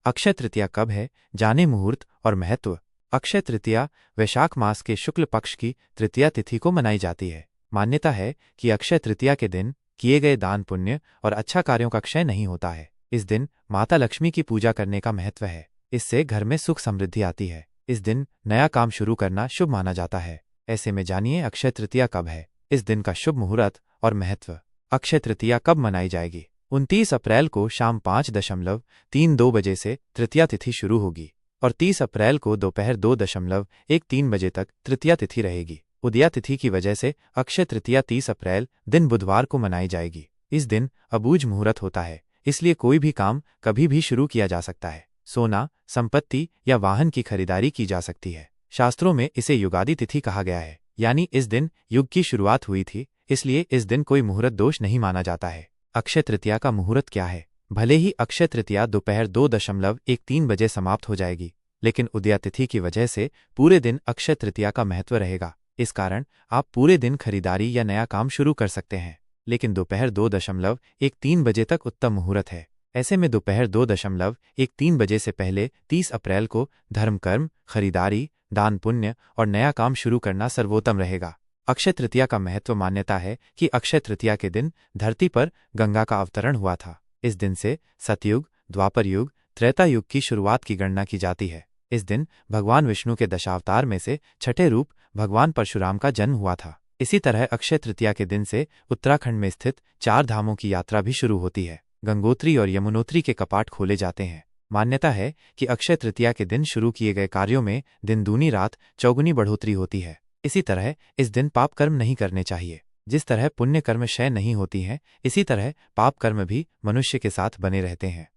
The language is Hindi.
अक्षय तृतीया कब है, जाने मुहूर्त और महत्व। अक्षय तृतीया वैशाख मास के शुक्ल पक्ष की तृतीया तिथि को मनाई जाती है। मान्यता है कि अक्षय तृतीया के दिन किए गए दान पुण्य और अच्छा कार्यों का क्षय नहीं होता है। इस दिन माता लक्ष्मी की पूजा करने का महत्व है। इससे घर में सुख समृद्धि आती है। इस दिन नया काम शुरू करना शुभ माना जाता है। ऐसे में जानिए अक्षय तृतीया कब है, इस दिन का शुभ मुहूर्त और महत्व। अक्षय तृतीया कब मनाई जाएगी? 29 अप्रैल को शाम 5:32 बजे से तृतीया तिथि शुरू होगी और 30 अप्रैल को दोपहर 2:13 बजे तक तृतीया तिथि रहेगी। उदया तिथि की वजह से अक्षय तृतीया 30 अप्रैल दिन बुधवार को मनाई जाएगी। इस दिन अबूझ मुहूर्त होता है, इसलिए कोई भी काम कभी भी शुरू किया जा सकता है। सोना, संपत्ति या वाहन की खरीदारी की जा सकती है। शास्त्रों में इसे युगादि तिथि कहा गया है, यानी इस दिन युग की शुरुआत हुई थी, इसलिए इस दिन कोई मुहूर्त दोष नहीं माना जाता है। अक्षय तृतीया का मुहूर्त क्या है? भले ही अक्षय तृतीया दोपहर 2:13 बजे समाप्त हो जाएगी, लेकिन उदया तिथि की वजह से पूरे दिन अक्षय तृतीया का महत्व रहेगा। इस कारण आप पूरे दिन खरीदारी या नया काम शुरू कर सकते हैं, लेकिन दोपहर 2:13 बजे तक उत्तम मुहूर्त है। ऐसे में दोपहर 2:13 बजे से पहले 30 अप्रैल को धर्म कर्म, खरीदारी, दान पुण्य और नया काम शुरू करना सर्वोत्तम रहेगा। अक्षय तृतीया का महत्व। मान्यता है कि अक्षय तृतीया के दिन धरती पर गंगा का अवतरण हुआ था। इस दिन से सतयुग, द्वापर युग, त्रेता युग की शुरुआत की गणना की जाती है। इस दिन भगवान विष्णु के दशावतार में से छठे रूप भगवान परशुराम का जन्म हुआ था। इसी तरह अक्षय तृतीया के दिन से उत्तराखंड में स्थित 4 धामों की यात्रा भी शुरू होती है। गंगोत्री और यमुनोत्री के कपाट खोले जाते हैं। मान्यता है कि अक्षय तृतीया के दिन शुरू किए गए कार्यों में दिन दूनी रात चौगुनी बढ़ोतरी होती है। इसी तरह इस दिन पाप कर्म नहीं करने चाहिए। जिस तरह पुण्य कर्म क्षय नहीं होती हैं, इसी तरह पाप कर्म भी मनुष्य के साथ बने रहते हैं।